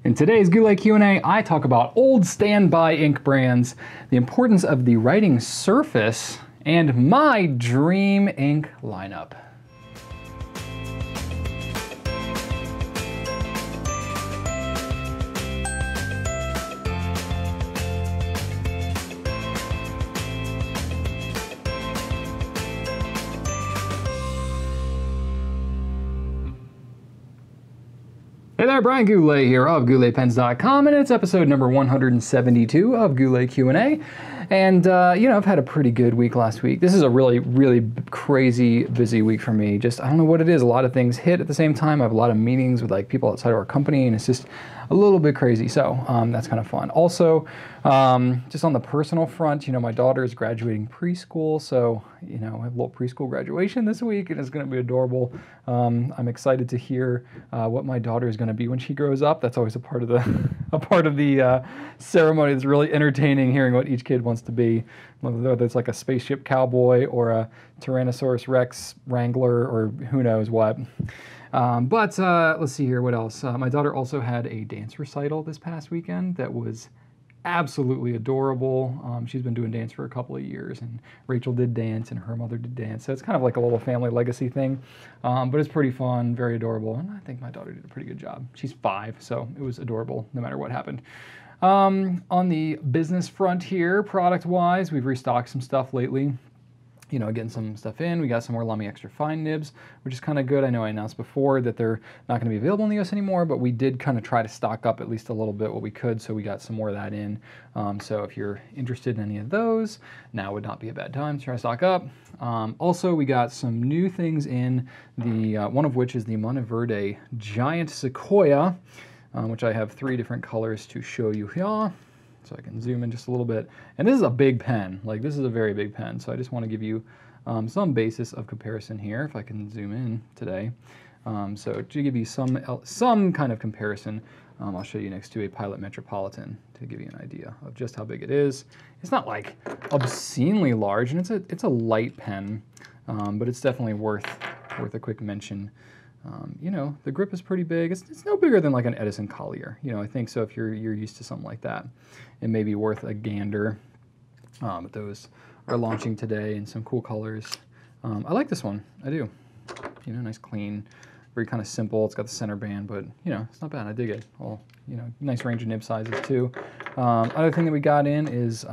In today's Goulet Q&A, I talk about old standby ink brands, the importance of the writing surface, and my dream ink lineup. Hey there, Brian Goulet here of GouletPens.com, and it's episode number 172 of Goulet Q&A. And, you know, I've had a pretty good week last week. This is a really crazy busy week for me. Just, I don't know what it is. A lot of things hit at the same time. I have a lot of meetings with like people outside of our company, and it's just a little bit crazy. So that's kind of fun. Also, just on the personal front, you know, my daughter is graduating preschool. So, you know, I have a little preschool graduation this week, and it's going to be adorable. I'm excited to hear what my daughter is going to be when she grows up. That's always a part of the ceremony. It's really entertaining hearing what each kid wants to be, whether it's like a spaceship cowboy or a Tyrannosaurus Rex wrangler or who knows what. But let's see here, what else? My daughter also had a dance recital this past weekend that was absolutely adorable. She's been doing dance for a couple of years, and Rachel did dance and her mother did dance. So it's kind of like a little family legacy thing, but it's pretty fun, very adorable. And I think my daughter did a pretty good job. She's 5, so it was adorable no matter what happened. On the business front here, product-wise, we've restocked some stuff lately. You know, getting some stuff in. We got some more Lamy Extra Fine nibs, which is kind of good. I know I announced before that they're not going to be available in the US anymore, but we did kind of try to stock up at least a little bit what we could, so we got some more of that in. So if you're interested in any of those, now would not be a bad time to try to stock up. Also, we got some new things in, the one of which is the Monteverde Giant Sequoia, which I have 3 different colors to show you here. So I can zoom in just a little bit. And this is a big pen. Like, this is a very big pen. So I just want to give you some basis of comparison here, if I can zoom in today. So to give you some kind of comparison, I'll show you next to a Pilot Metropolitan to give you an idea of just how big it is. It's not like obscenely large, and it's a light pen, but it's definitely worth a quick mention. You know, the grip is pretty big. It's no bigger than like an Edison Collier. You know, I think so if you're used to something like that, it may be worth a gander. But those are launching today in some cool colors. I like this one. I do. You know, nice, clean, very kind of simple. It's got the center band, but, you know, it's not bad. I dig it. Well, you know, nice range of nib sizes too. Other thing that we got in is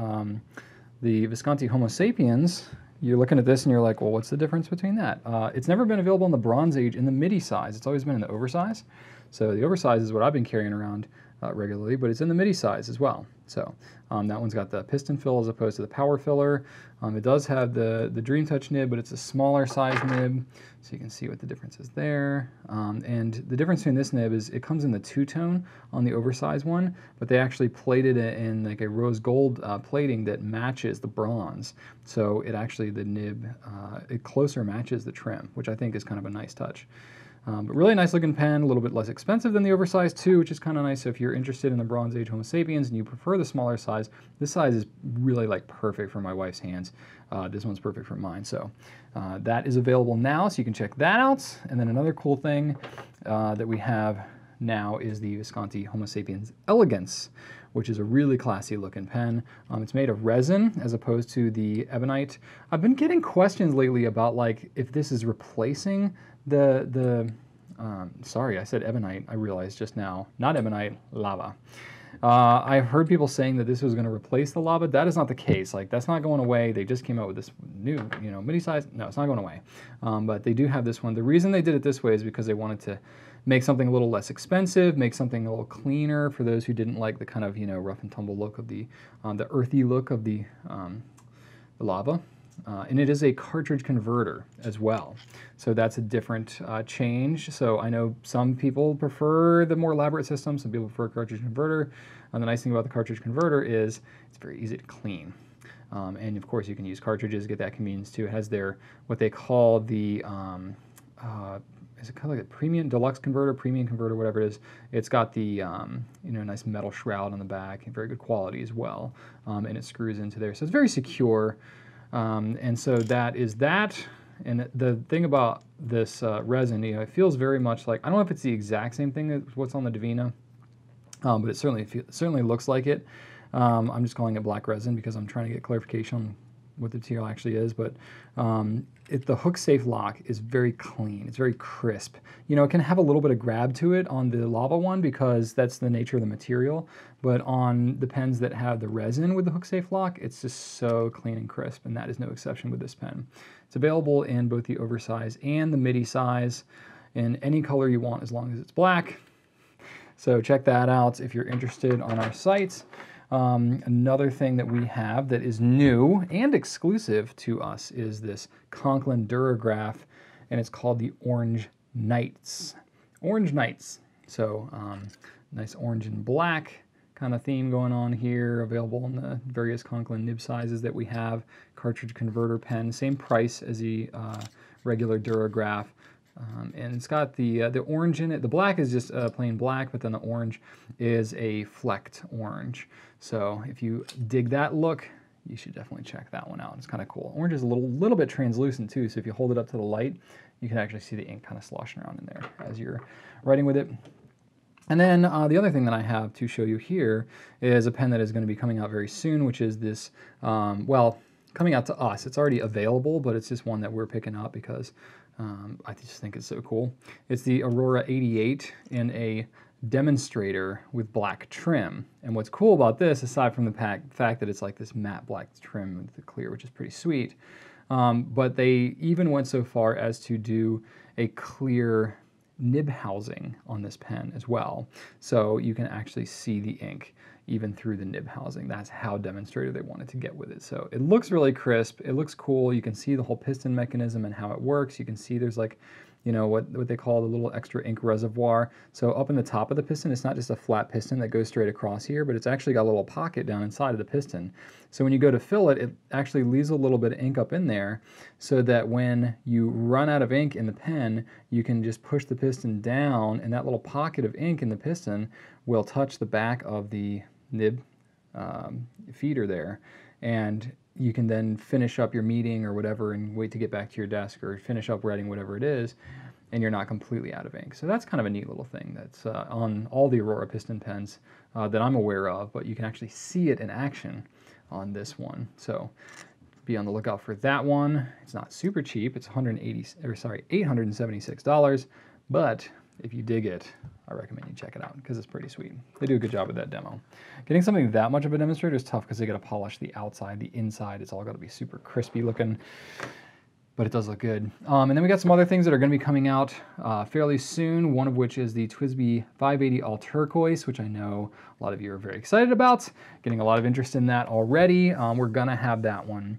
the Visconti Homo Sapiens. You're looking at this and you're like, well, what's the difference between that? It's never been available in the Bronze Age in the midi size. It's always been in the oversize. So the oversize is what I've been carrying around regularly, but it's in the midi size as well. So that one's got the piston fill as opposed to the power filler. It does have the Dream Touch nib, but it's a smaller size nib. So you can see what the difference is there. And the difference between this nib is it comes in the 2-tone on the oversized one, but they actually plated it in like a rose gold plating that matches the bronze. So it actually, the nib, it closer matches the trim, which I think is kind of a nice touch. But really nice looking pen, a little bit less expensive than the oversized too, which is kind of nice. So if you're interested in the Bronze Age Homo Sapiens and you prefer the smaller size, this size is really like perfect for my wife's hands. This one's perfect for mine. So that is available now, so you can check that out. And then another cool thing that we have now is the Visconti Homo Sapiens Elegance, which is a really classy looking pen. It's made of resin as opposed to the ebonite. I've been getting questions lately about like if this is replacing sorry, I said ebonite, I realized just now, not ebonite, lava. I've heard people saying that this was going to replace the lava. That is not the case. Like, that's not going away. They just came out with this new, you know, midi size. No, it's not going away. But they do have this one. The reason they did it this way is because they wanted to make something a little less expensive, make something a little cleaner for those who didn't like the kind of, you know, rough and tumble look of the earthy look of the lava. And it is a cartridge converter as well. So that's a different change. So I know some people prefer the more elaborate system. Some people prefer a cartridge converter. And the nice thing about the cartridge converter is it's very easy to clean. And of course you can use cartridges, get that convenience too. It has their, what they call the, is it kind of like a premium, deluxe converter, premium converter, whatever it is. It's got the, you know, nice metal shroud on the back and very good quality as well. And it screws into there. So it's very secure. And so that is that. And the thing about this resin, you know, it feels very much like, I don't know if it's the exact same thing as what's on the Divina, but it certainly looks like it. I'm just calling it black resin because I'm trying to get clarification on what the material actually is, but the hook safe lock is very clean. It's very crisp. You know, it can have a little bit of grab to it on the lava one because that's the nature of the material, but on the pens that have the resin with the hook safe lock, it's just so clean and crisp, and that is no exception with this pen. It's available in both the oversize and the midi size in any color you want as long as it's black. So check that out if you're interested on our site. Another thing that we have that is new and exclusive to us is this Conklin Durograph, and it's called the Orange Nights. Orange Nights. So nice orange and black kind of theme going on here, available in the various Conklin nib sizes that we have. Cartridge converter pen, same price as the regular Durograph. And it's got the orange in it. The black is just plain black, but then the orange is a flecked orange. So if you dig that look, you should definitely check that one out. It's kind of cool. Orange is a little bit translucent too, so if you hold it up to the light, you can actually see the ink kind of sloshing around in there as you're writing with it. And then the other thing that I have to show you here is a pen that is going to be coming out very soon, which is this, well, coming out to us. It's already available, but it's just one that we're picking up because I just think it's so cool. It's the Aurora 88 in a demonstrator with black trim. And what's cool about this, aside from the fact that it's like this matte black trim with the clear, which is pretty sweet, but they even went so far as to do a clear nib housing on this pen as well. So you can actually see the ink even through the nib housing. That's how demonstrated they wanted to get with it. So it looks really crisp. It looks cool. You can see the whole piston mechanism and how it works. You can see there's like, you know, what they call the little extra ink reservoir. So up in the top of the piston, it's not just a flat piston that goes straight across here, but it's actually got a little pocket down inside of the piston. So when you go to fill it, it actually leaves a little bit of ink up in there so that when you run out of ink in the pen, you can just push the piston down and that little pocket of ink in the piston will touch the back of the nib feeder there. And you can then finish up your meeting or whatever and wait to get back to your desk or finish up writing whatever it is, and you're not completely out of ink. So that's kind of a neat little thing that's on all the Aurora piston pens that I'm aware of, but you can actually see it in action on this one. So be on the lookout for that one. It's not super cheap. It's $876, but if you dig it, I recommend you check it out because it's pretty sweet. They do a good job with that demo. Getting something that much of a demonstrator is tough because they got to polish the outside, the inside. It's all got to be super crispy looking, but it does look good. And then we got some other things that are going to be coming out fairly soon, one of which is the TWSBI 580 All Turquoise, which I know a lot of you are very excited about. Getting a lot of interest in that already. We're going to have that one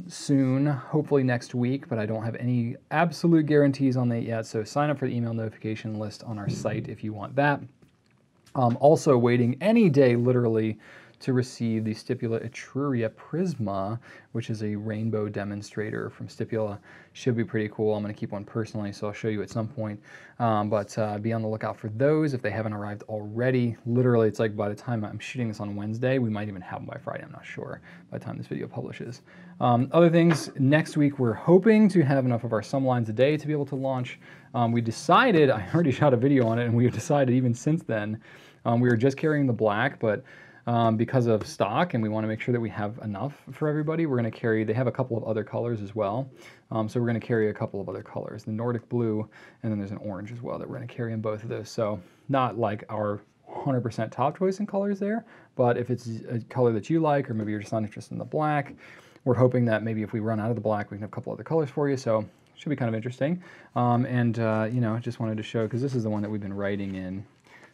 soon, hopefully next week, but I don't have any absolute guarantees on that yet, so sign up for the email notification list on our site if you want that. Also waiting any day, literally, to receive the Stipula Etruria Prisma, which is a rainbow demonstrator from Stipula. Should be pretty cool. I'm going to keep one personally, so I'll show you at some point. But be on the lookout for those if they haven't arrived already. Literally, it's like by the time I'm shooting this on Wednesday, we might even have them by Friday. I'm not sure by the time this video publishes. Other things, next week we're hoping to have enough of our sum lines a day to be able to launch. We decided, I already shot a video on it, and we've decided even since then, we were just carrying the black, but because of stock and we want to make sure that we have enough for everybody, we're going to carry, they have a couple of other colors as well. So we're going to carry a couple of other colors, the Nordic blue, and then there's an orange as well that we're going to carry in both of those. So not like our 100% top choice in colors there, but if it's a color that you like, or maybe you're just not interested in the black, we're hoping that maybe if we run out of the black, we can have a couple other colors for you. So should be kind of interesting. You know, just wanted to show, because this is the one that we've been writing in.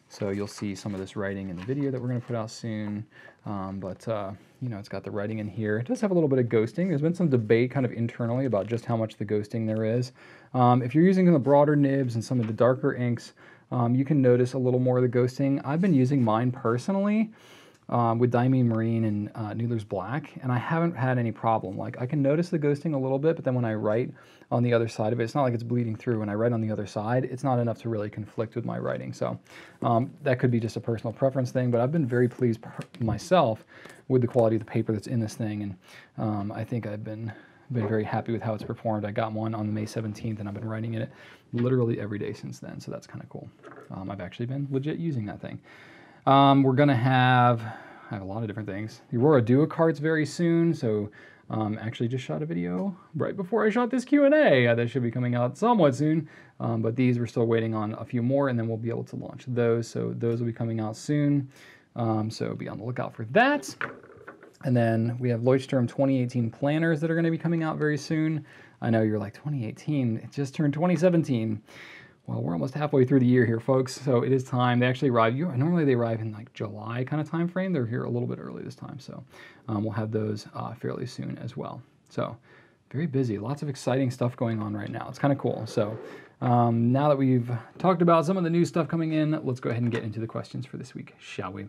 So you'll see some of this writing in the video that we're going to put out soon. You know, it's got the writing in here. It does have a little bit of ghosting. There's been some debate kind of internally about just how much the ghosting there is. If you're using the broader nibs and some of the darker inks, you can notice a little more of the ghosting. I've been using mine personally with Diamine Marine and Noodler's Black, and I haven't had any problem. Like, I can notice the ghosting a little bit, but then when I write on the other side of it, it's not like it's bleeding through. When I write on the other side, it's not enough to really conflict with my writing. So that could be just a personal preference thing, but I've been very pleased myself with the quality of the paper that's in this thing, and I think I've been been very happy with how it's performed. I got one on May 17th, and I've been writing in it literally every day since then, so that's kind of cool. I've actually been legit using that thing. We're going to I have a lot of different things. The Aurora Duo cards very soon, so actually just shot a video right before I shot this Q&A. That should be coming out somewhat soon, but these we're still waiting on a few more, and then we'll be able to launch those, so those will be coming out soon. So be on the lookout for that. And then we have Leuchtturm 2018 planners that are going to be coming out very soon. I know you're like, 2018, it just turned 2017. Well, we're almost halfway through the year here, folks, so it is time. They actually arrive, normally they arrive in like July kind of time frame. They're here a little bit early this time, so we'll have those fairly soon as well. So very busy, lots of exciting stuff going on right now. It's kind of cool. So now that we've talked about some of the new stuff coming in, let's go ahead and get into the questions for this week, shall we?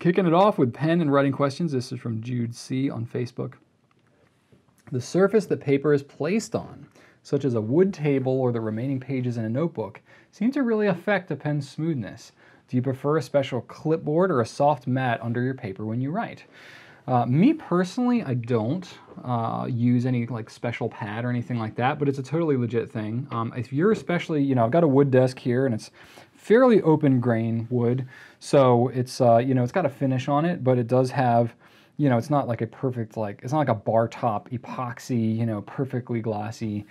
Kicking it off with pen and writing questions. This is from Jude C on Facebook. The surface that paper is placed on, such as a wood table or the remaining pages in a notebook, seem to really affect a pen's smoothness. Do you prefer a special clipboard or a soft mat under your paper when you write? Me personally, I don't use any like special pad or anything like that, but it's a totally legit thing. If you're especially, I've got a wood desk here and it's fairly open grain wood, so it's, it's got a finish on it, but it does have, it's not like a perfect, it's not like a bar top epoxy, perfectly glossy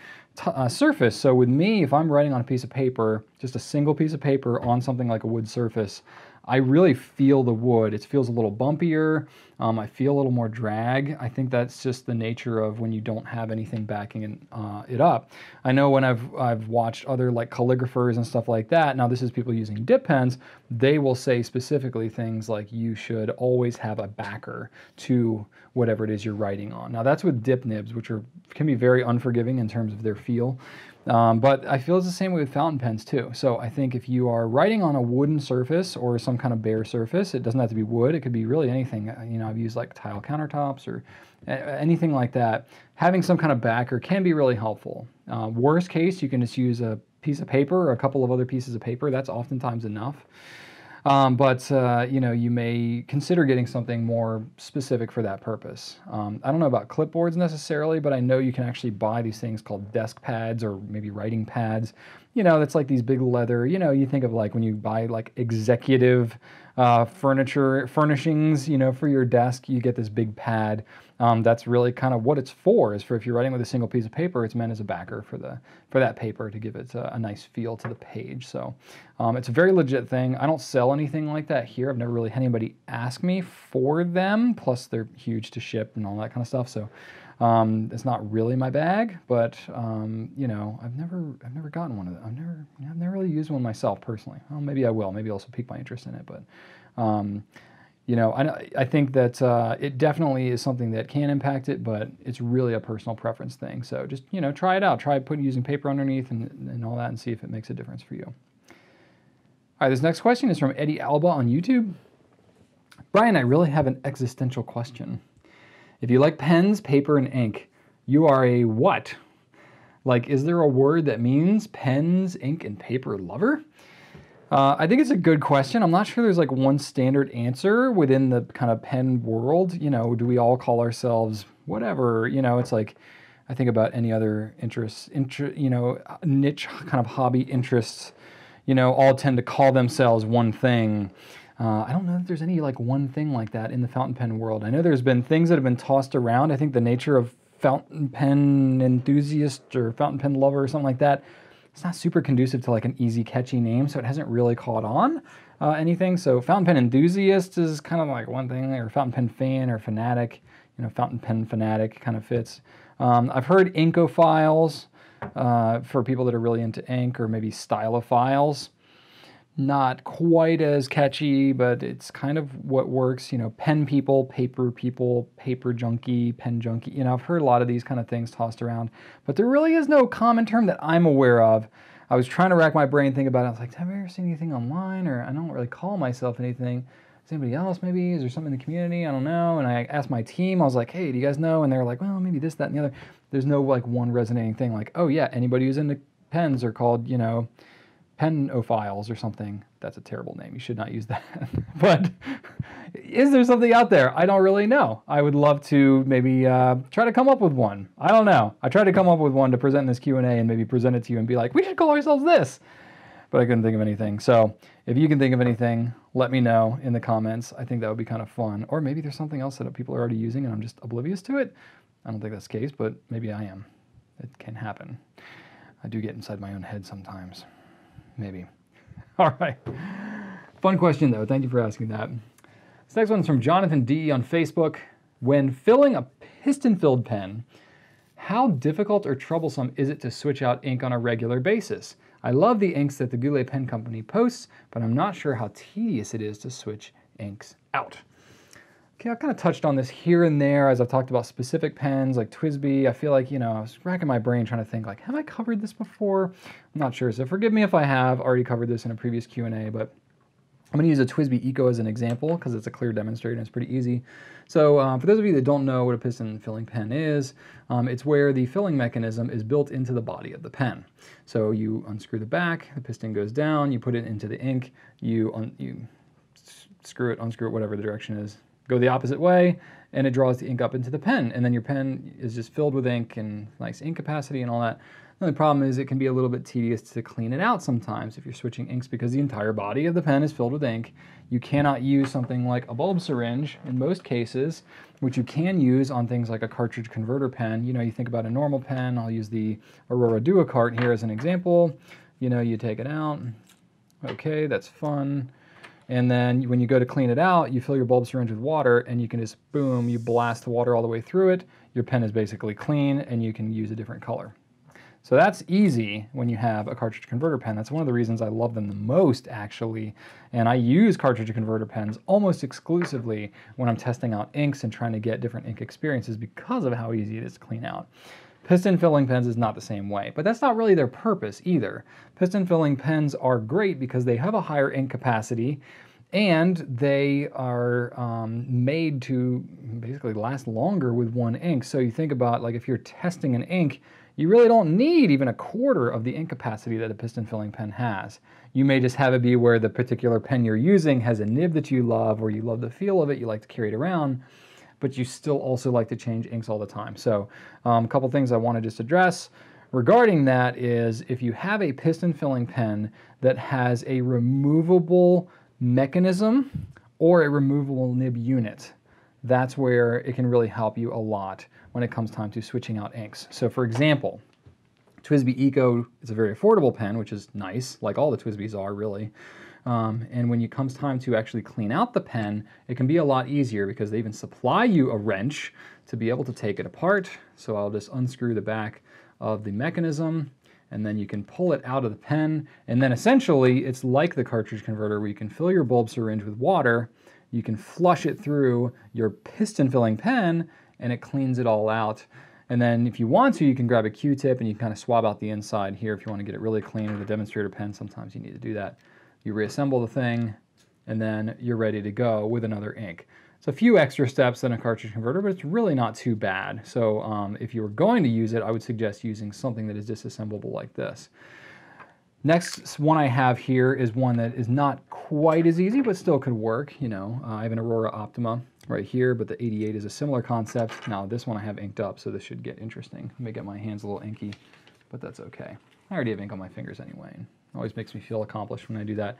surface. So with me, if I'm writing on a piece of paper, just a single piece of paper on something like a wood surface, I really feel the wood. It feels a little bumpier. I feel a little more drag. I think that's just the nature of when you don't have anything backing it up. I know when I've watched other like calligraphers and stuff like that, now this is people using dip pens, they will say specifically things like you should always have a backer to whatever it is you're writing on. Now that's with dip nibs, which can be very unforgiving in terms of their feel. But I feel it's the same way with fountain pens too. So I think if you are writing on a wooden surface or some kind of bare surface, it doesn't have to be wood, it could be really anything. I've used like tile countertops or anything like that. Having some kind of backer can be really helpful. Worst case, you can just use a piece of paper or a couple of other pieces of paper. That's oftentimes enough. But you may consider getting something more specific for that purpose. I don't know about clipboards necessarily, but I know you can actually buy these things called desk pads or maybe writing pads. That's like these big leather, you think of like when you buy like executive furnishings, for your desk, you get this big pad. That's really kind of what it's for, is for if you're writing with a single piece of paper, it's meant as a backer for that paper to give it a nice feel to the page. So it's a very legit thing. I don't sell anything like that here. I've never really had anybody ask me for them, plus they're huge to ship and all that kind of stuff. So it's not really my bag, but I've never gotten one of them. I've never really used one myself personally. Well, maybe I will. Maybe I'll also pique my interest in it, but I think that it definitely is something that can impact it, but it's really a personal preference thing. So just, try it out. Try using paper underneath and all that and see if it makes a difference for you. All right, this next question is from Eddie Alba on YouTube. Brian, I really have an existential question. If you like pens, paper, and ink, you are a what? Like, is there a word that means pens, ink, and paper lover? I think it's a good question. I'm not sure there's like one standard answer within the kind of pen world. Do we all call ourselves whatever? It's like, I think about any other niche kind of hobby interests, all tend to call themselves one thing. I don't know if there's any like one thing like that in the fountain pen world. I know there's been things that have been tossed around. I think the nature of fountain pen enthusiast or fountain pen lover or something like that, it's not super conducive to like an easy, catchy name, so it hasn't really caught on anything. So fountain pen enthusiast is kind of like one thing, or fountain pen fan or fanatic, fountain pen fanatic kind of fits. I've heard inkophiles for people that are really into ink, or maybe stylophiles. Not quite as catchy, but it's kind of what works. Pen people, paper junkie, pen junkie. I've heard a lot of these kind of things tossed around, but there really is no common term that I'm aware of. I was trying to rack my brain, think about it. I was like, have I ever seen anything online? Or I don't really call myself anything. Is anybody else maybe? Is there something in the community? I don't know. And I asked my team, I was like, hey, do you guys know? And they're like, well, maybe this, that, and the other. There's no like one resonating thing like, oh yeah, anybody who's into pens are called, penophiles or something. That's a terrible name. You should not use that. But is there something out there? I don't really know. I would love to maybe try to come up with one. I don't know. I tried to come up with one to present in this Q&A and maybe present it to you and be like, we should call ourselves this. But I couldn't think of anything. So if you can think of anything, let me know in the comments. I think that would be kind of fun. Or maybe there's something else that people are already using and I'm just oblivious to it. I don't think that's the case, but maybe I am. It can happen. I do get inside my own head sometimes. Maybe. All right. Fun question, though. Thank you for asking that. This next one's from Jonathan D. on Facebook. When filling a piston-filled pen, how difficult or troublesome is it to switch out ink on a regular basis? I love the inks that the Goulet Pen Company posts, but I'm not sure how tedious it is to switch inks out. Okay, I've kind of touched on this here and there as I've talked about specific pens like TWSBI. I feel like, you know, I was racking my brain trying to think like, have I covered this before? I'm not sure, so forgive me if I have already covered this in a previous Q&A, but I'm going to use a TWSBI Eco as an example because it's a clear demonstrator and it's pretty easy. So for those of you that don't know what a piston filling pen is, it's where the filling mechanism is built into the body of the pen. So you unscrew the back, the piston goes down, you put it into the ink, you screw it, unscrew it, whatever the direction is. Go the opposite way, and it draws the ink up into the pen, and then your pen is just filled with ink and nice ink capacity and all that. The only problem is it can be a little bit tedious to clean it out sometimes if you're switching inks because the entire body of the pen is filled with ink. You cannot use something like a bulb syringe in most cases, which you can use on things like a cartridge converter pen. You know, you think about a normal pen. I'll use the Aurora Duocart here as an example. You know, you take it out. Okay, that's fun. And then when you go to clean it out, you fill your bulb syringe with water and you can just, boom, you blast the water all the way through it. Your pen is basically clean and you can use a different color. So that's easy when you have a cartridge converter pen. That's one of the reasons I love them the most, actually. And I use cartridge converter pens almost exclusively when I'm testing out inks and trying to get different ink experiences because of how easy it is to clean out. Piston filling pens is not the same way, but that's not really their purpose either. Piston filling pens are great because they have a higher ink capacity and they are made to basically last longer with one ink. So you think about like if you're testing an ink, you really don't need even a quarter of the ink capacity that a piston filling pen has. You may just have it be where the particular pen you're using has a nib that you love or you love the feel of it, you like to carry it around, but you still also like to change inks all the time. So a couple things I want to just address regarding that is if you have a piston filling pen that has a removable mechanism or a removable nib unit, that's where it can really help you a lot when it comes time to switching out inks. So for example, TWSBI Eco is a very affordable pen, which is nice, like all the TWSBIs are really. And when it comes time to actually clean out the pen, it can be a lot easier because they even supply you a wrench to be able to take it apart. So I'll just unscrew the back of the mechanism and then you can pull it out of the pen. And then essentially it's like the cartridge converter where you can fill your bulb syringe with water, you can flush it through your piston filling pen and it cleans it all out. And then if you want to, you can grab a Q-tip and you can kind of swab out the inside here if you want to get it really clean with a demonstrator pen. Sometimes you need to do that. You reassemble the thing and then you're ready to go with another ink. It's a few extra steps than a cartridge converter, but it's really not too bad. So if you were going to use it, I would suggest using something that is disassemblable like this. Next one I have here is one that is not quite as easy, but still could work. You know, I have an Aurora Optima right here, but the 88 is a similar concept. Now this one I have inked up, so this should get interesting. I may get my hands a little inky, but that's okay. I already have ink on my fingers anyway. It always makes me feel accomplished when I do that.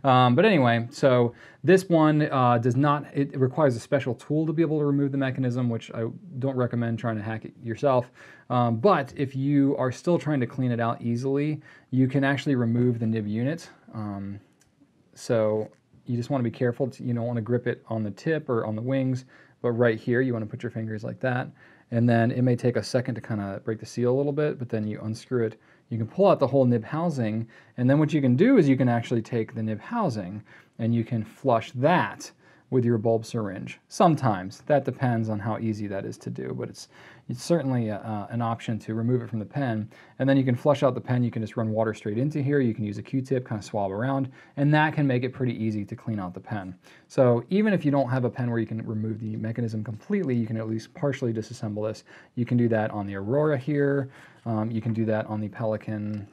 But anyway, so this one does not, it requires a special tool to be able to remove the mechanism, which I don't recommend trying to hack it yourself. But if you are still trying to clean it out easily, you can actually remove the nib unit. So you just want to be careful. You don't want to grip it on the tip or on the wings, but right here you want to put your fingers like that. And then it may take a second to kind of break the seal a little bit, but then you unscrew it. You can pull out the whole nib housing, and then what you can do is you can actually take the nib housing and you can flush that with your bulb syringe. Sometimes. That depends on how easy that is to do, but it's certainly an option to remove it from the pen. And then you can flush out the pen. You can just run water straight into here. You can use a Q-tip, kind of swab around, and that can make it pretty easy to clean out the pen. So even if you don't have a pen where you can remove the mechanism completely, you can at least partially disassemble this. You can do that on the Aurora here. You can do that on the Pelikan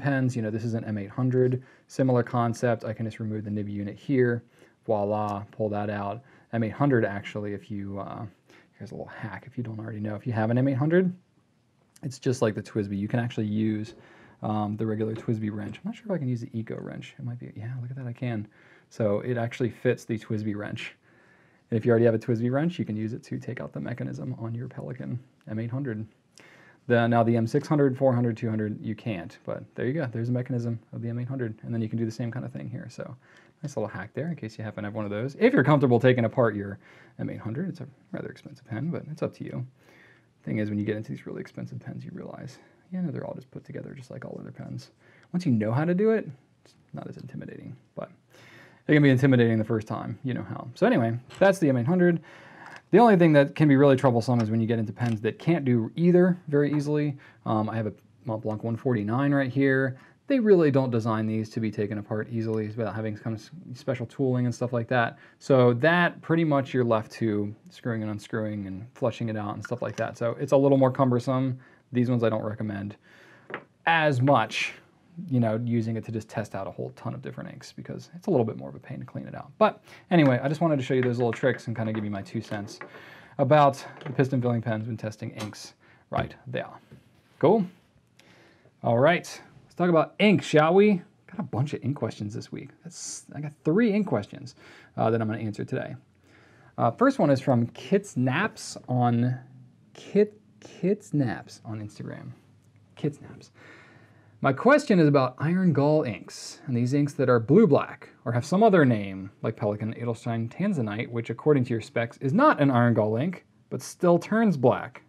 pens. You know, this is an M800, similar concept. I can just remove the nib unit here. Voila, pull that out. M800 actually, if you, here's a little hack if you don't already know. If you have an M800, it's just like the TWSBI. You can actually use the regular TWSBI wrench. I'm not sure if I can use the Eco wrench. It might be, yeah, look at that, I can. So it actually fits the TWSBI wrench. And if you already have a TWSBI wrench, you can use it to take out the mechanism on your Pelikan M800. Now the M600, 400, 200, you can't, but there you go. There's a mechanism of the M800, and then you can do the same kind of thing here. So nice little hack there in case you happen to have one of those. If you're comfortable taking apart your M800, it's a rather expensive pen, but it's up to you. Thing is, when you get into these really expensive pens, you realize, you know, they're all just put together just like all other pens. Once you know how to do it, it's not as intimidating, but it can be intimidating the first time, you know how. So anyway, that's the M800. The only thing that can be really troublesome is when you get into pens that can't do either very easily. I have a Montblanc 149 right here. They really don't design these to be taken apart easily without having kind of special tooling and stuff like that. So that pretty much you're left to screwing and unscrewing and flushing it out and stuff like that. So it's a little more cumbersome. These ones I don't recommend as much, you know, using it to just test out a whole ton of different inks because it's a little bit more of a pain to clean it out. But anyway, I just wanted to show you those little tricks and kind of give you my 2 cents about the piston filling pens when testing inks right there. Cool? All right, let's talk about ink, shall we? Got a bunch of ink questions this week. I got 3 ink questions that I'm going to answer today. First one is from kitssnaps on kitssnaps on Instagram. Kitssnaps. My question is about iron gall inks, and these inks that are blue-black or have some other name, like Pelikan Edelstein Tanzanite, which according to your specs is not an iron gall ink, but still turns black.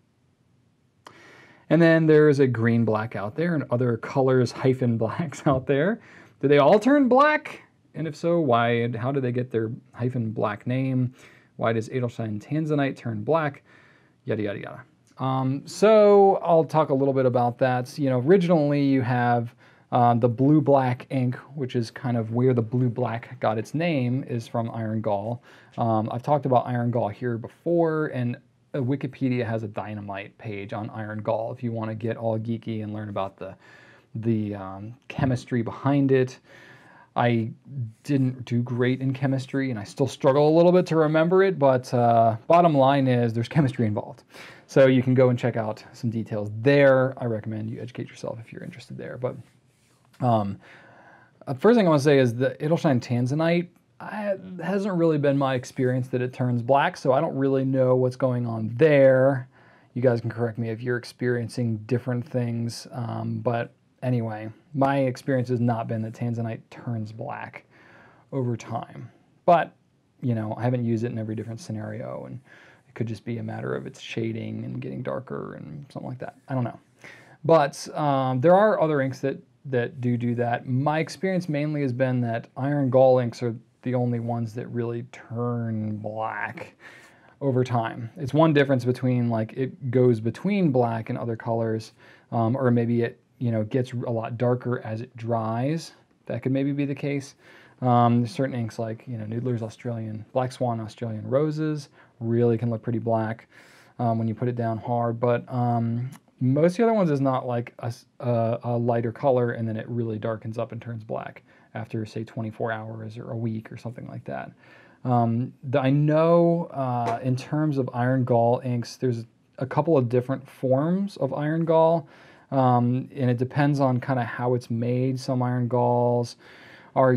And then there's a green-black out there and other colors-hyphen-blacks out there. Do they all turn black? And if so, why? How do they get their hyphen-black name? Why does Edelstein Tanzanite turn black? Yada, yada, yada. So I'll talk a little bit about that. You know, originally you have the blue-black ink, which is kind of where the blue-black got its name, is from iron gall. I've talked about iron gall here before, and Wikipedia has a dynamite page on iron gall if you want to get all geeky and learn about the chemistry behind it. I didn't do great in chemistry, and I still struggle a little bit to remember it, but bottom line is there's chemistry involved. So you can go and check out some details there. I recommend you educate yourself if you're interested there. But first thing I want to say is the Edelstein Tanzanite hasn't really been my experience that it turns black, so I don't really know what's going on there. You guys can correct me if you're experiencing different things, but anyway, my experience has not been that Tanzanite turns black over time. But, you know, I haven't used it in every different scenario, and it could just be a matter of its shading and getting darker and something like that. I don't know. But there are other inks that do that. My experience mainly has been that iron gall inks are the only ones that really turn black over time. It's one difference between, like, it goes between black and other colors, or maybe it, you know, gets a lot darker as it dries. That could maybe be the case. There's certain inks like, you know, Noodler's Black Swan Australian Roses really can look pretty black when you put it down hard. But most of the other ones is not like a lighter color and then it really darkens up and turns black after, say, 24 hours or a week or something like that. I know in terms of iron gall inks, there's a couple of different forms of iron gall. And it depends on kind of how it's made. Some iron galls are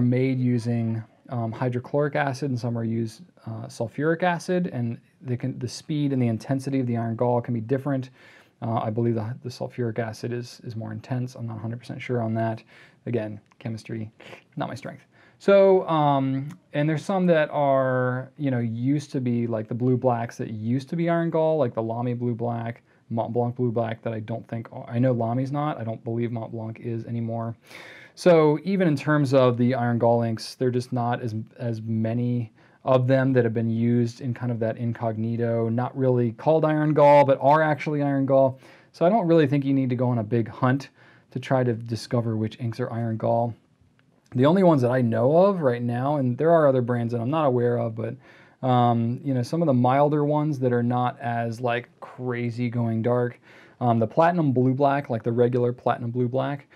made using hydrochloric acid, and some are used sulfuric acid, and the speed and the intensity of the iron gall can be different. I believe the sulfuric acid is more intense. I'm not 100% sure on that. Again, chemistry, not my strength. So, and there's some that are, you know, used to be like the blue blacks that used to be iron gall, like the Lamy blue black, Montblanc blue black, that I don't think, I know Lamy's not, I don't believe Montblanc is anymore. So even in terms of the iron gall inks, they're just not as many of them that have been used in kind of that incognito, not really called iron gall, but are actually iron gall. So I don't really think you need to go on a big hunt to try to discover which inks are iron gall. The only ones that I know of right now, and there are other brands that I'm not aware of, but you know, some of the milder ones that are not as like crazy going dark. The platinum blue black, like the regular platinum blue black,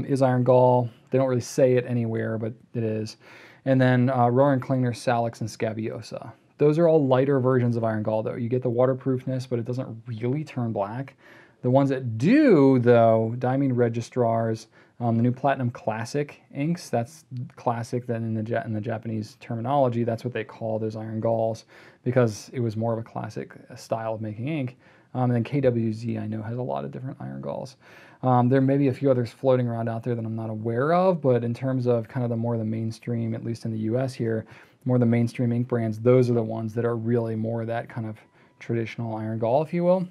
is iron gall. They don't really say it anywhere, but it is. And then Roaring Klingner, Salix, and Scabiosa. Those are all lighter versions of iron gall, though. You get the waterproofness, but it doesn't really turn black. The ones that do, though, Diamine Registrars, the new Platinum Classic inks, that's classic then in the Japanese terminology, that's what they call those iron galls because it was more of a classic style of making ink. And then KWZ, I know, has a lot of different iron galls. There may be a few others floating around out there that I'm not aware of, but in terms of kind of the mainstream, at least in the US here, more the mainstream ink brands, those are the ones that are really more that kind of traditional iron gall, if you will.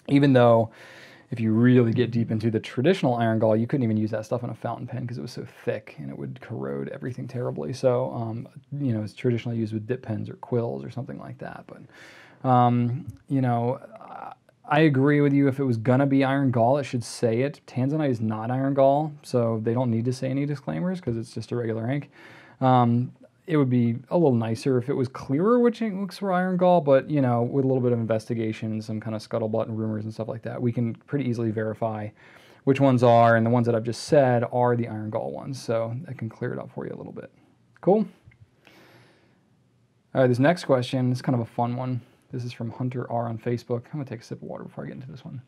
Even though if you really get deep into the traditional iron gall, you couldn't even use that stuff on a fountain pen because it was so thick and it would corrode everything terribly. So, you know, it's traditionally used with dip pens or quills or something like that. But, you know, I agree with you. If it was going to be iron gall, it should say it. Tanzanite is not iron gall, so they don't need to say any disclaimers because it's just a regular ink. It would be a little nicer if it was clearer which inks were iron gall, but, you know, with a little bit of investigation and some kind of scuttlebutt and rumors and stuff like that, we can pretty easily verify which ones are, and the ones that I've just said are the iron gall ones, so I can clear it up for you a little bit. Cool? All right, this next question is kind of a fun one. This is from Hunter R on Facebook. I'm going to take a sip of water before I get into this one.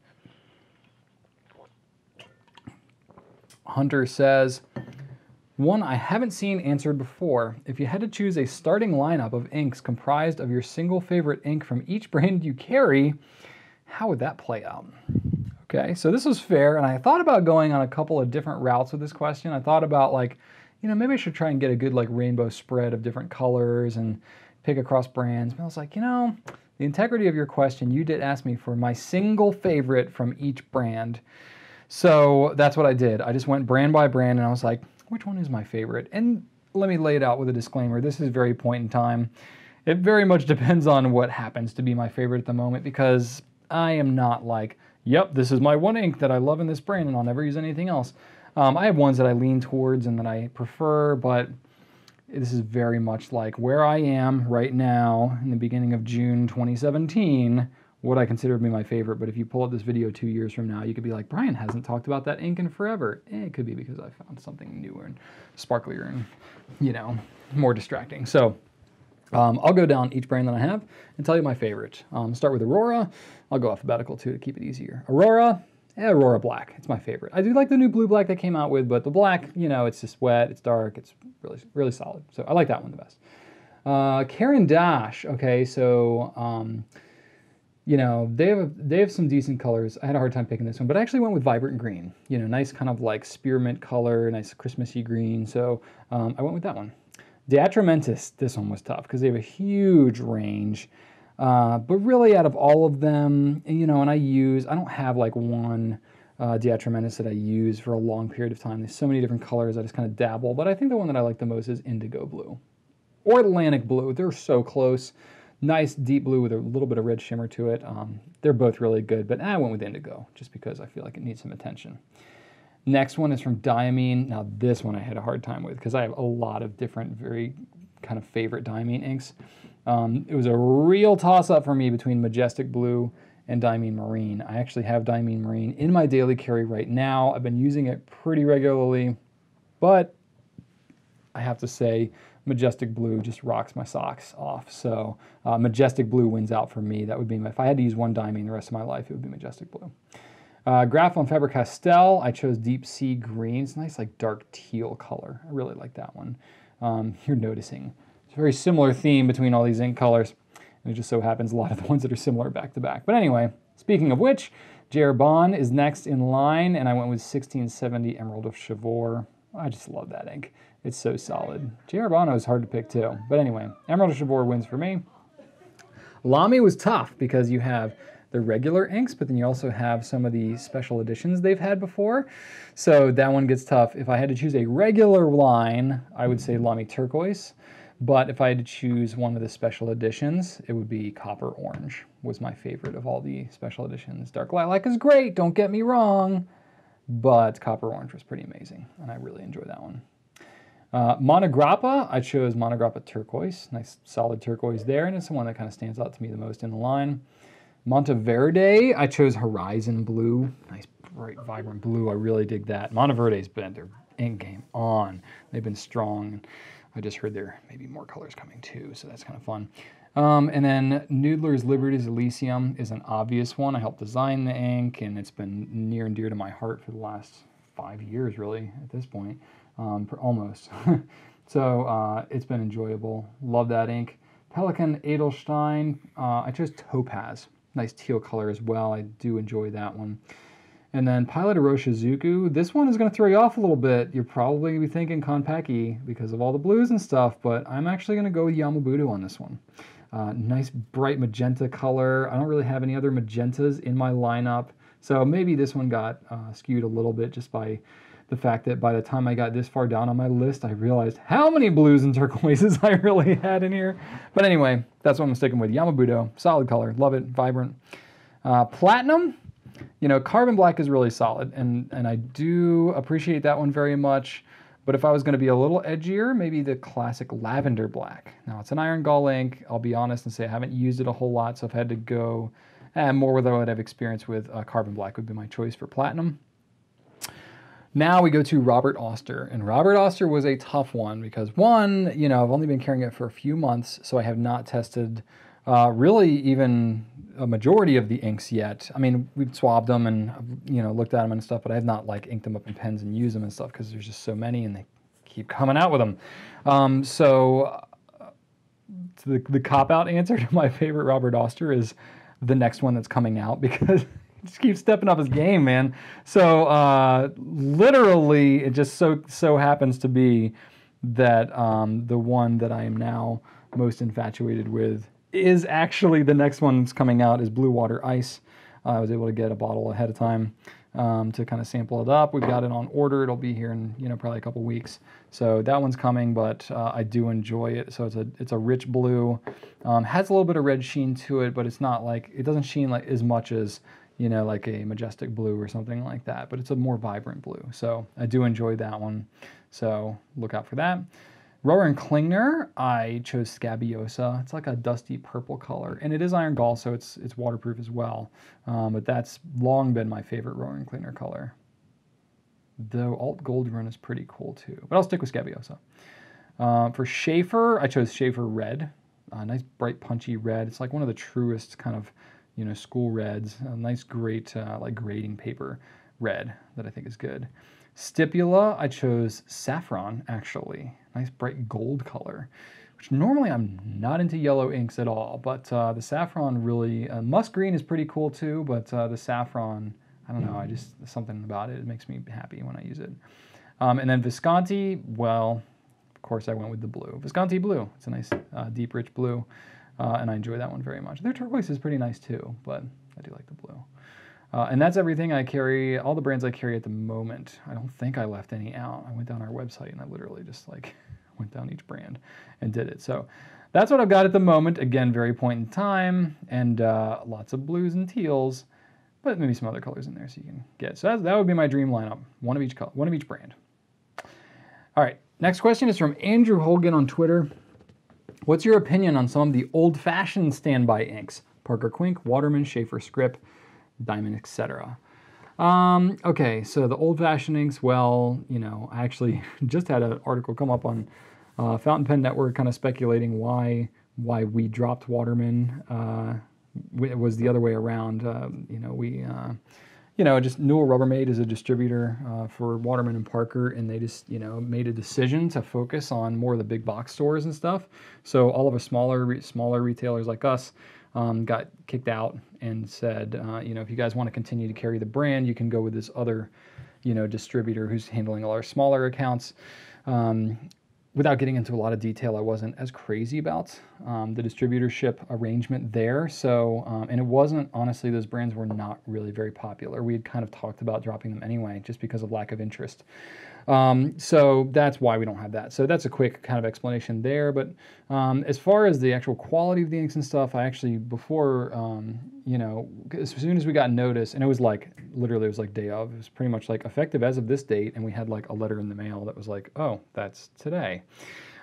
Hunter says, one I haven't seen answered before. If you had to choose a starting lineup of inks comprised of your single favorite ink from each brand you carry, how would that play out? Okay, so this was fair, and I thought about going on a couple of different routes with this question. I thought about, like, you know, maybe I should try and get a good, like, rainbow spread of different colors and pick across brands. But I was like, you know, the integrity of your question, you did ask me for my single favorite from each brand. So that's what I did. I just went brand by brand, and I was like, which one is my favorite? And let me lay it out with a disclaimer. This is very point in time. It very much depends on what happens to be my favorite at the moment, because I am not like, yep, this is my one ink that I love in this brand and I'll never use anything else. I have ones that I lean towards and that I prefer, but this is very much like where I am right now in the beginning of June 2017, what I consider to be my favorite. But if you pull up this video 2 years from now, you could be like, Brian hasn't talked about that ink in forever. It could be because I found something newer and sparklier and, you know, more distracting. So I'll go down each brand that I have and tell you my favorite. Start with Aurora. I'll go alphabetical too to keep it easier. Aurora Black. It's my favorite. I do like the new blue black they came out with, but the black, you know, it's just wet, it's dark, it's really, really solid. So I like that one the best. Caran d'Ache. Okay, so you know, they have some decent colors. I had a hard time picking this one, but I actually went with vibrant green. You know, nice kind of like spearmint color, nice Christmassy green. So I went with that one. Diatramentis, this one was tough because they have a huge range. But really out of all of them, you know, and I don't have like one Diatramentis that I use for a long period of time. There's so many different colors, I just kind of dabble. But I think the one that I like the most is indigo blue or Atlantic blue. They're so close. Nice deep blue with a little bit of red shimmer to it. They're both really good, but I went with indigo just because I feel like it needs some attention. Next one is from Diamine. Now this one I had a hard time with because I have a lot of different very kind of favorite Diamine inks. It was a real toss-up for me between Majestic Blue and Diamine Marine. I actually have Diamine Marine in my daily carry right now. I've been using it pretty regularly, but I have to say Majestic Blue just rocks my socks off. So Majestic Blue wins out for me. That would be if I had to use one Diamine the rest of my life, it would be Majestic Blue. Graph Faber-Castell, I chose Deep Sea Green. It's a nice like dark teal color. I really like that one. You're noticing it's a very similar theme between all these ink colors. And it just so happens a lot of the ones that are similar back to back. But anyway, speaking of which, J.R. Bond is next in line, and I went with 1670 Emerald of Chivor. I just love that ink. It's so solid. J.R. Bond is hard to pick too. But anyway, Emerald of Chivor wins for me. Lamy was tough because you have the regular inks, but then you also have some of the special editions they've had before. So that one gets tough. If I had to choose a regular line, I would say Lamy Turquoise. But if I had to choose one of the special editions, it would be Copper Orange was my favorite of all the special editions. Dark Lilac is great, don't get me wrong, but Copper Orange was pretty amazing, and I really enjoyed that one. Monograppa, I chose Monograppa Turquoise. Nice solid turquoise there, and it's the one that kind of stands out to me the most in the line. Monteverde, I chose Horizon Blue. Nice, bright, vibrant blue. I really dig that. Monteverde's been their ink game on. They've been strong. I just heard there may be more colors coming too, so that's kind of fun. And then Noodler's Liberty's Elysium is an obvious one. I helped design the ink, and it's been near and dear to my heart for the last 5 years, really, at this point, almost. So it's been enjoyable. Love that ink. Pelikan Edelstein, I chose Topaz. Nice teal color as well. I do enjoy that one. And then Pilot Iroshizuku, this one is going to throw you off a little bit. You're probably going to be thinking Konpeki because of all the blues and stuff, but I'm actually going to go with Yamabudo on this one. Nice bright magenta color. I don't really have any other magentas in my lineup, so maybe this one got skewed a little bit just by the fact that by the time I got this far down on my list, I realized how many blues and turquoises I really had in here. But anyway, that's what I'm sticking with. Yamabudo, solid color, love it, vibrant. Platinum. You know, carbon black is really solid, and I do appreciate that one very much. But if I was going to be a little edgier, maybe the classic lavender black. Now, it's an iron gall ink. I'll be honest and say I haven't used it a whole lot, so if I had to go more with what I've experienced with carbon black would be my choice for platinum. Now we go to Robert Oster, and Robert Oster was a tough one because one, you know, I've only been carrying it for a few months, so I have not tested really even a majority of the inks yet. I mean, we've swabbed them and, you know, looked at them and stuff, but I have not like inked them up in pens and used them and stuff because there's just so many and they keep coming out with them. The cop-out answer to my favorite Robert Oster is the next one that's coming out because he just keeps stepping up his game, man. So literally, it just so happens to be that the one that I am now most infatuated with is actually the next one that's coming out is Blue Water Ice. I was able to get a bottle ahead of time to kind of sample it up. We've got it on order. It'll be here in, you know, probably a couple weeks. So that one's coming, but I do enjoy it. So it's a rich blue. Has a little bit of red sheen to it, but it's not like, it doesn't sheen like as much as, you know, like a majestic blue or something like that, but it's a more vibrant blue. So I do enjoy that one. So look out for that. Rower and Klingner, I chose Scabiosa. It's like a dusty purple color, and it is iron gall, so it's waterproof as well. But that's long been my favorite Rower and Klingner color. Though Alt Gold Run is pretty cool too, but I'll stick with Scabiosa. For Schaefer, I chose Schaefer Red. Nice bright punchy red. It's like one of the truest kind of, you know, school reds. A nice great like grading paper red that I think is good. Stipula, I chose Saffron, actually. Nice bright gold color, which normally I'm not into yellow inks at all, but the Saffron really, Musk Green is pretty cool too, but the Saffron, I don't know, something about it makes me happy when I use it. And then Visconti, well, of course I went with the blue. Visconti Blue, it's a nice deep rich blue, and I enjoy that one very much. Their turquoise is pretty nice too, but I do like the blue. And that's everything I carry, all the brands I carry at the moment. I don't think I left any out. I went down our website and I literally just like went down each brand and did it. So that's what I've got at the moment. Again, very point in time, and lots of blues and teals, but maybe some other colors in there so you can get. So that would be my dream lineup, one of each color, one of each brand. All right, next question is from Andrew Holgan on Twitter. What's your opinion on some of the old-fashioned standby inks? Parker Quink, Waterman, Schaefer Script, Diamond, etc. Okay, so the old-fashioned inks, well, you know, I actually just had an article come up on Fountain Pen Network kind of speculating why we dropped Waterman. It was the other way around. You know, we, you know, just Newell Rubbermaid is a distributor for Waterman and Parker, and they just, you know, made a decision to focus on more of the big box stores and stuff. So all of us smaller retailers like us got kicked out and said, you know, if you guys want to continue to carry the brand, you can go with this other, you know, distributor who's handling all our smaller accounts. without getting into a lot of detail, I wasn't as crazy about the distributorship arrangement there. So, and it wasn't, honestly, those brands were not really very popular. We had kind of talked about dropping them anyway, just because of lack of interest. So that's why we don't have that. So that's a quick kind of explanation there. But as far as the actual quality of the inks and stuff, I actually, before, you know, as soon as we got notice, and it was like, literally it was like day of, it was pretty much like effective as of this date, and we had like a letter in the mail that was like, oh, that's today.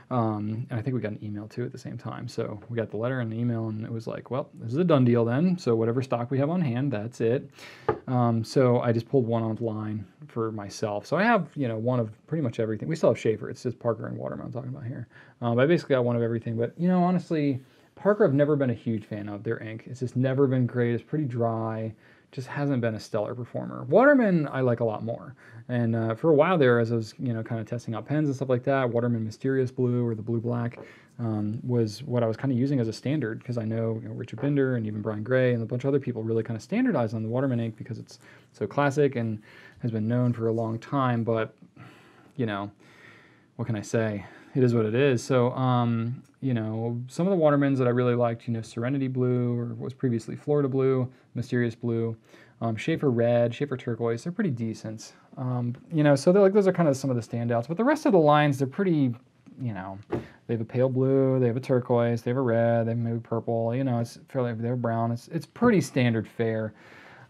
And I think we got an email too at the same time. So we got the letter and the email, and it was like, well, this is a done deal then. So whatever stock we have on hand, that's it. So I just pulled one offline for myself. So I have, you know, one of pretty much everything. We still have Schaefer. It's just Parker and Waterman I'm talking about here. But I basically got one of everything. But, you know, honestly, Parker I've never been a huge fan of their ink. It's just never been great. It's pretty dry. Just hasn't been a stellar performer. Waterman I like a lot more. And for a while there, as I was, you know, kind of testing out pens and stuff like that, Waterman Mysterious Blue or the Blue Black was what I was kind of using as a standard, because I know, you know, Richard Binder and even Brian Gray and a bunch of other people really kind of standardized on the Waterman ink because it's so classic and has been known for a long time. But, you know, what can I say? It is what it is. So, you know, some of the Watermans that I really liked, you know, Serenity Blue, or what was previously Florida Blue, Mysterious Blue, Schaefer Red, Schaefer Turquoise, they're pretty decent. You know, so they're like, those are kind of some of the standouts. But the rest of the lines, they're pretty, you know, they have a pale blue, they have a turquoise, they have a red, they have maybe purple, you know, it's fairly, they have brown. It's pretty standard fare.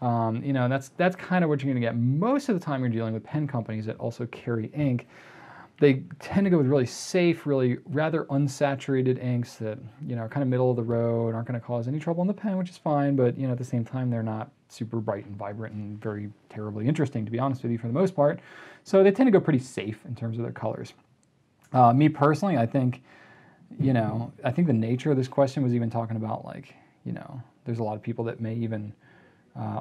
You know, that's kind of what you're going to get. Most of the time you're dealing with pen companies that also carry ink. They tend to go with really safe, really rather unsaturated inks that, you know, are kind of middle of the road, aren't going to cause any trouble in the pen, which is fine. But, you know, at the same time, they're not super bright and vibrant and very terribly interesting, to be honest with you, for the most part. So they tend to go pretty safe in terms of their colors. Me personally, I think, you know, I think the nature of this question was even talking about, like, you know, there's a lot of people that may even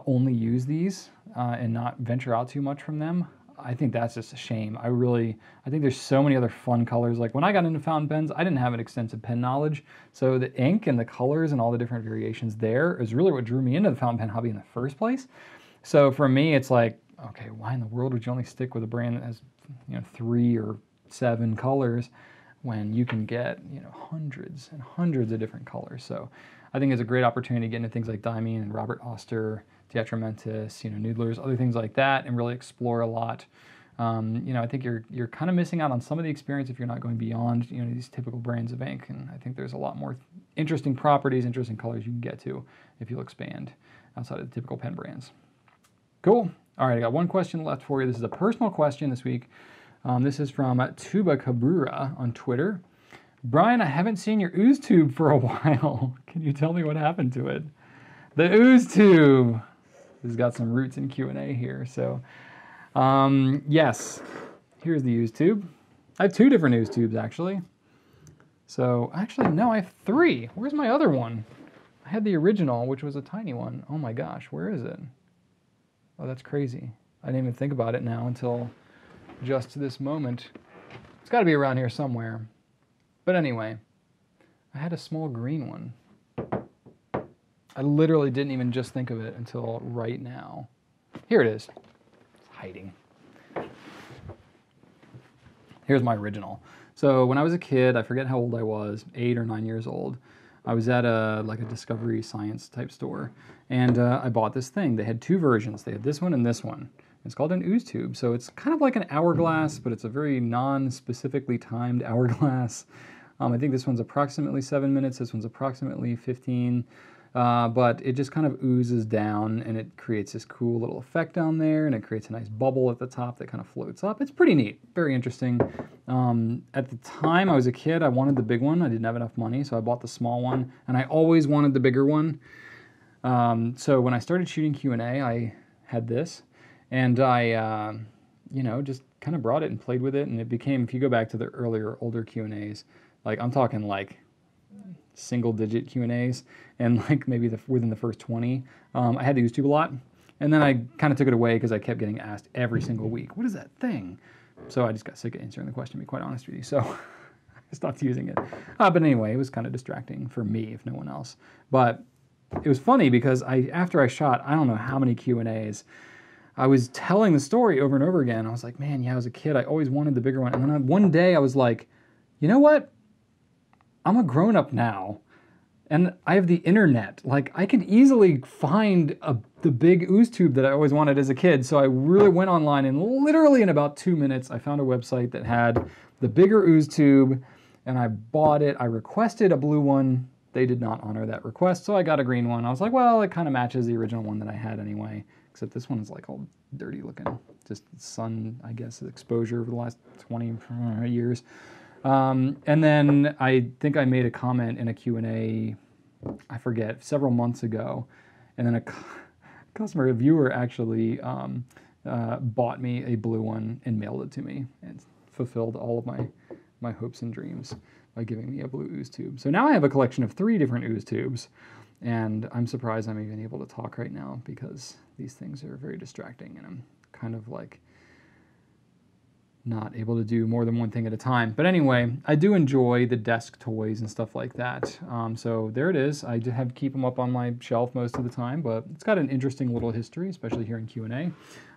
only use these and not venture out too much from them. I think that's just a shame. I think there's so many other fun colors. Like when I got into fountain pens, I didn't have an extensive pen knowledge. So the ink and the colors and all the different variations there is really what drew me into the fountain pen hobby in the first place. So for me, it's like, okay, why in the world would you only stick with a brand that has, you know, 3 or 7 colors when you can get, you know, hundreds and hundreds of different colors? So I think it's a great opportunity to get into things like Diamine and Robert Oster, Diatramentis, you know, Noodlers, other things like that, and really explore a lot. You know, I think you're kind of missing out on some of the experience if you're not going beyond, you know, these typical brands of ink. And I think there's a lot more interesting properties, interesting colors you can get to if you'll expand outside of the typical pen brands. Cool. All right, I got one question left for you. This is a personal question this week. This is from Tuba Cabrera on Twitter. Brian, I haven't seen your ooze tube for a while. Can you tell me what happened to it? The ooze tube. This has got some roots in Q&A here. So, yes, here's the ooze tube. I have 2 different ooze tubes, actually. So, actually, no, I have 3. Where's my other one? I had the original, which was a tiny one. Oh my gosh, where is it? Oh, that's crazy. I didn't even think about it now until just this moment. It's got to be around here somewhere. But anyway, I had a small green one. I literally didn't even just think of it until right now. Here it is. It's hiding. Here's my original. So when I was a kid, I forget how old I was, 8 or 9 years old. I was at a Discovery Science type store, and I bought this thing. They had 2 versions. They had this one and this one. It's called an ooze tube. So it's kind of like an hourglass, but it's a very non-specifically timed hourglass. I think this one's approximately 7 minutes. This one's approximately 15. But it just kind of oozes down, and it creates this cool little effect down there, and it creates a nice bubble at the top that kind of floats up. It's pretty neat, very interesting. At the time I was a kid, I wanted the big one. I didn't have enough money, so I bought the small one, and I always wanted the bigger one. So when I started shooting Q&A, I had this, and I, you know, just kind of brought it and played with it, and it became, if you go back to the older Q&As, like I'm talking like single-digit Q&As, and like maybe within the first 20, I had the ooze tube a lot, and then I kind of took it away because I kept getting asked every single week, what is that thing? So I just got sick of answering the question, to be quite honest with you, so I stopped using it. But anyway, it was kind of distracting for me, if no one else. But it was funny because after I shot, I don't know how many Q&As, I was telling the story over and over again. I was like, man, yeah, as a kid, I always wanted the bigger one. And then one day I was like, you know what? I'm a grown-up now, and I have the internet. Like, I can easily find the big ooze tube that I always wanted as a kid. So I really went online, and literally in about 2 minutes, I found a website that had the bigger ooze tube, and I bought it. I requested a blue one. They did not honor that request, so I got a green one. I was like, well, it kind of matches the original one that I had anyway, except this one is like all dirty looking. Just sun, I guess, exposure over the last 20 years. And then I think I made a comment in a Q&A, I forget, several months ago, and then a viewer actually bought me a blue one and mailed it to me and fulfilled all of my hopes and dreams by giving me a blue ooze tube. So now I have a collection of 3 different ooze tubes, and I'm surprised I'm even able to talk right now because these things are very distracting, and I'm kind of like not able to do more than one thing at a time. But anyway, I do enjoy the desk toys and stuff like that. So there it is. I do have to keep them up on my shelf most of the time, but it's got an interesting little history, especially here in Q&A.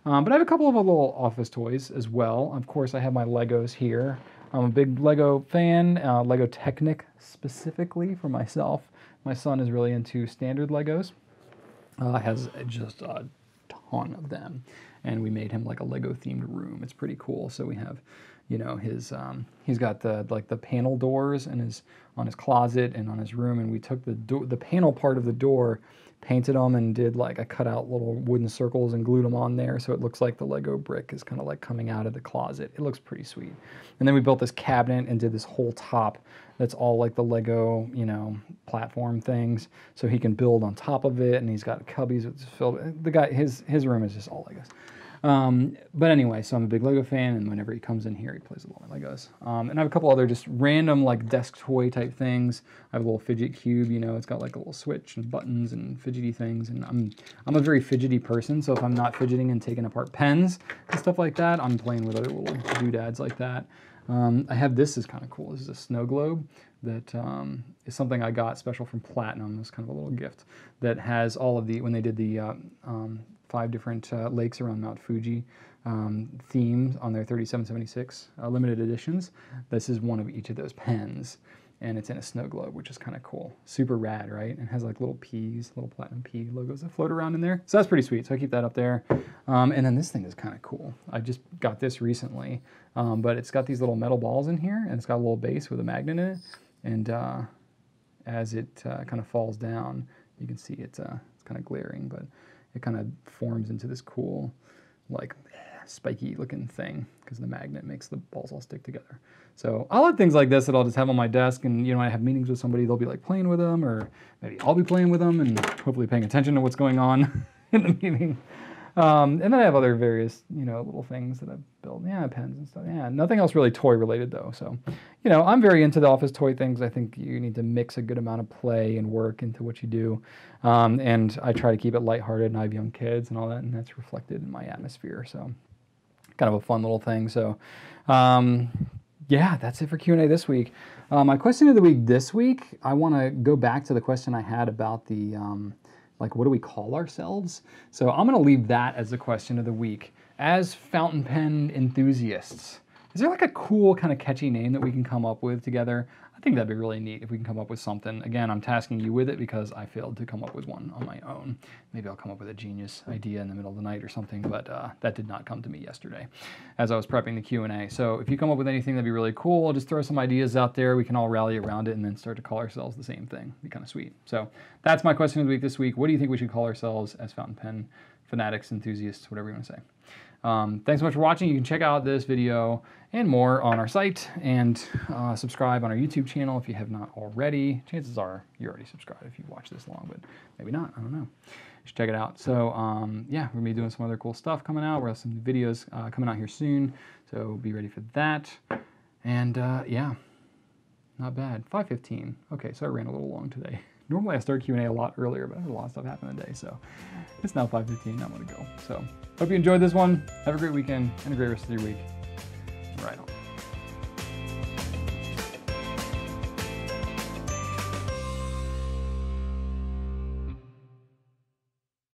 But I have a couple of little office toys as well. Of course, I have my Legos here. I'm a big Lego fan, Lego Technic specifically for myself. My son is really into standard Legos. Has just a ton of them, and we made him like a Lego themed room. It's pretty cool. So we have, you know, his he's got the panel doors and on his closet and on his room, and we took the panel part of the door, painted them, and did like I cut out little wooden circles and glued them on there, so it looks like the Lego brick is kind of like coming out of the closet. It looks pretty sweet. And then we built this cabinet and did this whole top that's all like the Lego, you know, platform things, so he can build on top of it. And he's got cubbies that's filled. The guy, his room is just all Legos. But anyway, so I'm a big Lego fan, and whenever he comes in here, he plays with all my Legos. And I have a couple other just random like desk toy type things. I have a little fidget cube, you know, it's got like a little switch and buttons and fidgety things. And I'm a very fidgety person, so if I'm not fidgeting and taking apart pens and stuff like that, I'm playing with other little doodads like that. I have this is kind of cool. This is a snow globe that is something I got special from Platinum. It's kind of a little gift that has all of the, when they did the 5 different lakes around Mount Fuji themes on their 3776 limited editions. This is one of each of those pens, and it's in a snow globe, which is kind of cool. Super rad, right? And has like little P's, little Platinum P logos that float around in there. So that's pretty sweet. So I keep that up there. And then this thing is kind of cool. I just got this recently, but it's got these little metal balls in here, and it's got a little base with a magnet in it. And as it kind of falls down, you can see it's kind of glaring, but it kind of forms into this cool, like, spiky looking thing because the magnet makes the balls all stick together. So I'll have things like this that I'll just have on my desk, and you know, I have meetings with somebody, they'll be like playing with them, or maybe I'll be playing with them and hopefully paying attention to what's going on in the meeting. And then I have other various, you know, little things that I've built. Yeah, pens and stuff. Yeah, nothing else really toy related though. So, you know, I'm very into the office toy things. I think you need to mix a good amount of play and work into what you do. And I try to keep it lighthearted, and I have young kids and all that, and that's reflected in my atmosphere. So kind of a fun little thing. So yeah, that's it for Q&A this week. My question of the week this week, I want to go back to the question I had about the like, what do we call ourselves? So I'm going to leave that as the question of the week. As fountain pen enthusiasts, is there like a cool kind of catchy name that we can come up with together? I think that'd be really neat if we can come up with something. Again, I'm tasking you with it because I failed to come up with one on my own. Maybe I'll come up with a genius idea in the middle of the night or something, but that did not come to me yesterday as I was prepping the Q&A. So if you come up with anything, that'd be really cool. I'll just throw some ideas out there. We can all rally around it and then start to call ourselves the same thing. It'd be kind of sweet. So that's my question of the week this week. What do you think we should call ourselves as fountain pen fanatics, enthusiasts, whatever you want to say? Thanks so much for watching. You can check out this video and more on our site, and subscribe on our YouTube channel if you have not already. Chances are you're already subscribed if you've watched this long, but maybe not. I don't know. You should check it out. So yeah, we're going to be doing some other cool stuff coming out. We'll have some videos coming out here soon, so be ready for that. And yeah, not bad. 5:15. Okay, so I ran a little long today. Normally I start Q&A a lot earlier, but I had a lot of stuff happen today, so it's now 5:15. I'm going to go. So hope you enjoyed this one. Have a great weekend and a great rest of your week.